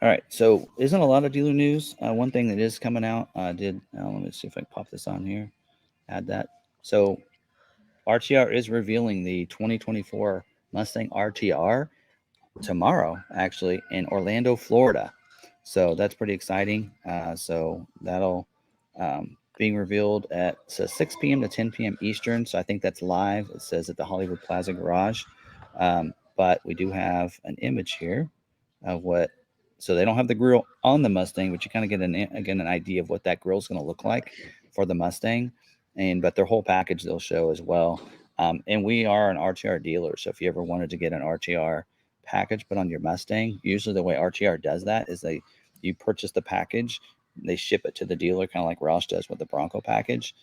All right. So, isn't a lot of dealer news? One thing that is coming out, let me see if I can pop this on here, add that. So, RTR is revealing the 2024 Mustang RTR tomorrow, actually, in Orlando, Florida. So that's pretty exciting. So that'll being revealed at says 6 p.m. to 10 p.m. Eastern. So I think that's live. It says at the Hollywood Plaza Garage. But we do have an image here of what. So they don't have the grill on the Mustang, but you kind of get an idea of what that grill is going to look like for the Mustang. And but their whole package they'll show as well. And we are an RTR dealer, so if you ever wanted to get an RTR package put on your Mustang, usually the way RTR does that is you purchase the package, they ship it to the dealer, kind of like Roush does with the Bronco package,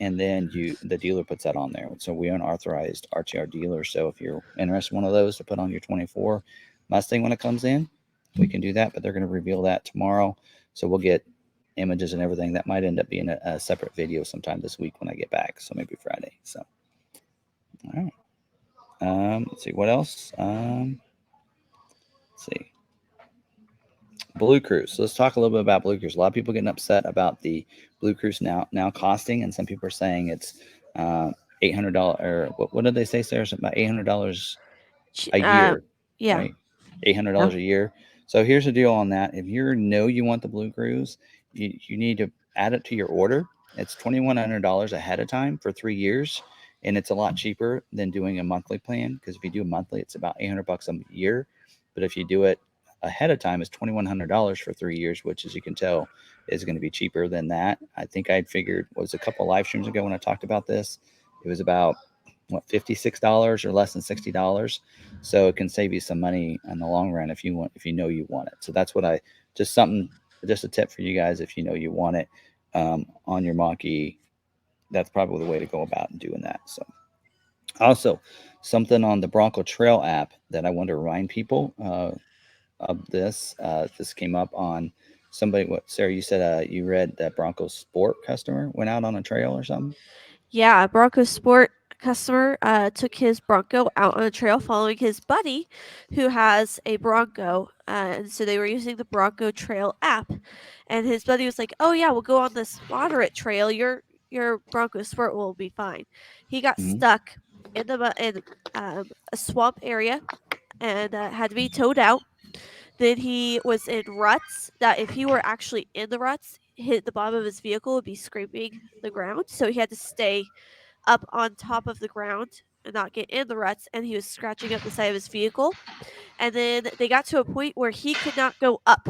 and then the dealer puts that on there. So we are an authorized RTR dealer. So if you're interested in one of those to put on your 24 Mustang when it comes in, we can do that. But they're going to reveal that tomorrow, so we'll get images and everything. That might end up being a separate video sometime this week when I get back. So maybe Friday. So all right. Let's see what else. Let's see. Blue Cruise. So let's talk a little bit about Blue Cruise. A lot of people getting upset about the Blue Cruise now costing, and some people are saying it's $800. Or what did they say, Sarah? It's about $800 a year, Yeah. right? $800 Yeah. a year. So here's the deal on that. If you want the Blue Cruise, you need to add it to your order. It's $2,100 ahead of time for 3 years, and it's a lot cheaper than doing a monthly plan. Because if you do a monthly, it's about $800 a year. But if you do it ahead of time, it's $2,100 for 3 years, which, as you can tell, is going to be cheaper than that. I think I'd figured was a couple live streams ago when I talked about this. It was about what $56 or less than $60, so it can save you some money in the long run if you know you want it. So that's what I just a tip for you guys if you know you want it on your mach-e. That's probably the way to go about doing that. So also something on the Bronco Trail app that I want to remind people of this. This came up on somebody. What Sarah? You said you read that Bronco Sport customer went out on a trail or something. Yeah, a Bronco Sport customer took his Bronco out on a trail following his buddy who has a Bronco. And so they were using the Bronco Trail app. And his buddy was like, "Oh yeah, we'll go on this moderate trail. Your Bronco Sport will be fine." He got Mm-hmm. stuck in a swamp area and had to be towed out. Then he was in ruts that if he were actually in the ruts, hit the bottom of his vehicle would be scraping the ground. So he had to stay up on top of the ground and not get in the ruts, and he was scratching up the side of his vehicle. And then they got to a point where he could not go up.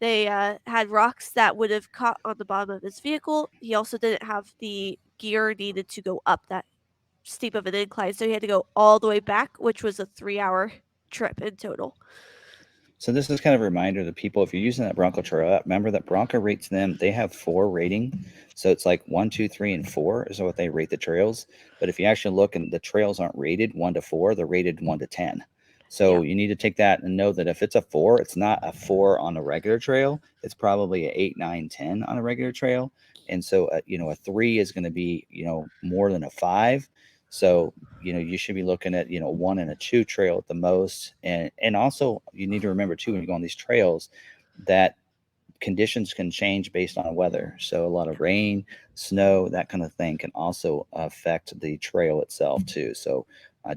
They had rocks that would have caught on the bottom of his vehicle. He also didn't have the gear needed to go up that steep of an incline, so he had to go all the way back, which was a 3 hour trip in total. So this is kind of a reminder to people if you're using that Bronco Trail app, remember that Bronco rates them. They have 4 rating, so it's like 1, 2, 3, and 4 is what they rate the trails. But if you actually look, and the trails aren't rated 1 to 4, they're rated 1 to 10. Yeah. So you need to take that and know that if it's a 4, it's not a 4 on a regular trail. It's probably a 8, 9, 10 on a regular trail. And so a 3 is going to be more than a 5. So you should be looking at 1 and a 2 trail at the most. And also you need to remember too when you go on these trails that conditions can change based on weather. So a lot of rain, snow, that kind of thing can also affect the trail itself too. So I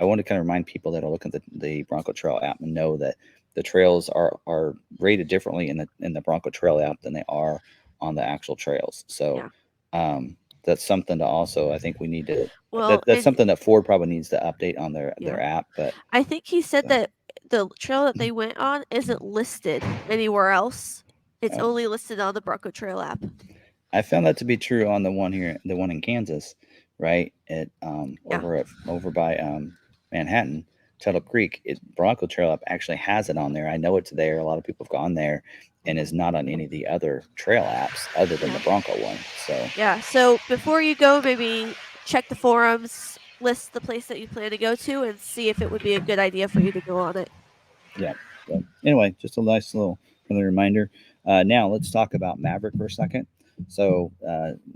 want to kind of remind people that are looking at the Bronco Trail app and know that the trails are rated differently in the Bronco Trail app than they are on the actual trails. So Yeah. um, that's something to also, I think we need to, Well, that's and something that Ford probably needs to update on yeah, their app. But I think he said so, that the trail that they went on isn't listed anywhere else. It's oh, only listed on the Bronco Trail app. I found that to be true on the one in Kansas, right? At Yeah. over by Manhattan, Tuttle Creek. Bronco Trail app actually has it on there. I know it's there. A lot of people have gone there, and is not on any of the other trail apps other than the Yeah. Bronco one. So Yeah. So before you go, maybe check the forums, list the place that you plan to go to, and see if it would be a good idea for you to go on it. yeah. But anyway, just a nice little friendly reminder. Now let's talk about Maverick for a second. So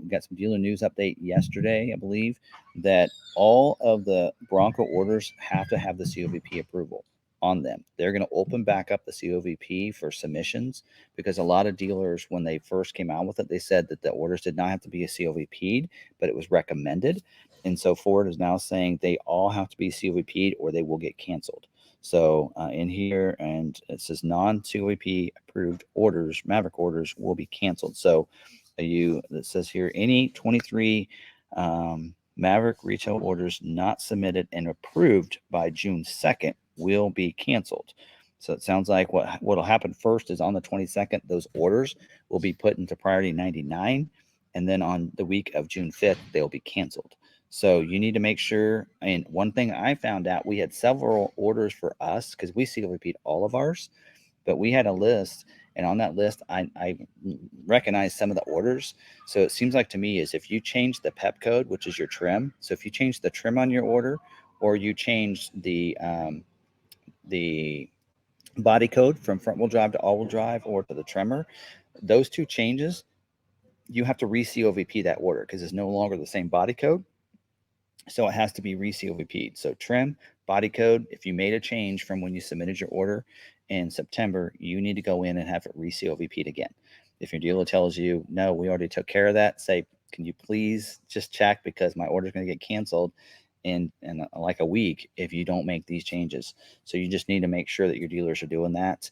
we got some dealer news update yesterday, I believe, that all of the Bronco orders have to have the COVP approval on them. They're going to open back up the COVP for submissions, because a lot of dealers, when they first came out with it, they said that the orders did not have to be a COVP'd, but it was recommended. And so Ford is now saying they all have to be COVP'd or they will get canceled. So in here, and it says non-COVP approved orders, Maverick orders, will be canceled. So it says here, any 23 Maverick retail orders not submitted and approved by June 2nd will be canceled. So it sounds like what'll happen first is on the 22nd, those orders will be put into priority 99, and then on the week of June 5th, they'll be canceled. So you need to make sure. And one thing I found out, we had several orders for us because we COVP'd all of ours, but we had a list, and on that list, I recognized some of the orders. So it seems like to me is if you change the PEP code, which is your trim. So if you change the trim on your order, or you change the body code from front wheel drive to all wheel drive or to the trimmer, those two changes, you have to re-COVP that order because it's no longer the same body code. So it has to be re-COVP'd. So trim, body code, if you made a change from when you submitted your order in September, you need to go in and have it re-COVP'd again. If your dealer tells you, no, we already took care of that, say, can you please just check because my order is going to get canceled in like a week if you don't make these changes. So you just need to make sure that your dealers are doing that.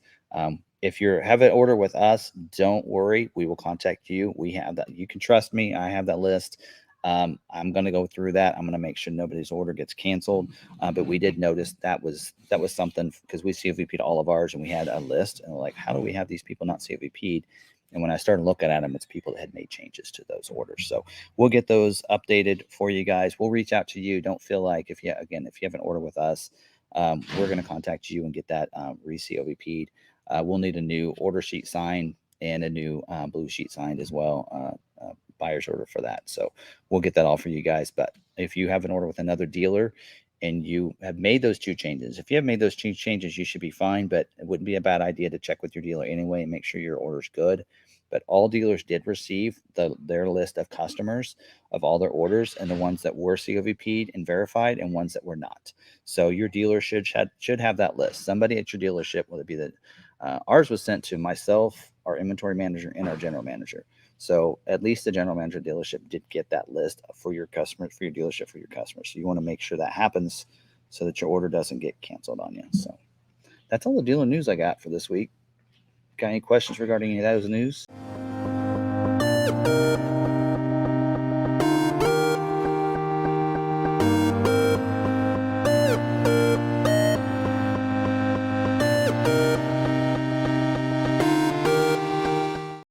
If you have an order with us, don't worry. We will contact you. We have that. You can trust me. I have that list. I'm going to go through that. I'm going to make sure nobody's order gets canceled. But we did notice that was something because we COVP'd all of ours and we had a list and we're like, how do we have these people not COVP'd? And when I started looking at them, it's people that had made changes to those orders. So we'll get those updated for you guys. We'll reach out to you. Don't feel like if you have an order with us, we're going to contact you and get that re-COVP'd. We'll need a new order sheet signed and a new blue sheet signed as well. Buyer's order for that. So we'll get that all for you guys. But if you have an order with another dealer and you have made those two changes, if you have made those two changes, you should be fine. But it wouldn't be a bad idea to check with your dealer anyway and make sure your order's good. But all dealers did receive their list of customers of all their orders and the ones that were COVP'd and verified and ones that were not. So your dealer should have that list. Somebody at your dealership, whether it be ours was sent to myself, our inventory manager, and our general manager. So at least the general manager dealership did get that list for your customers, for your dealership, for your customers. So you want to make sure that happens so that your order doesn't get canceled on you. So that's all the dealer news I got for this week. Got any questions regarding any of those news?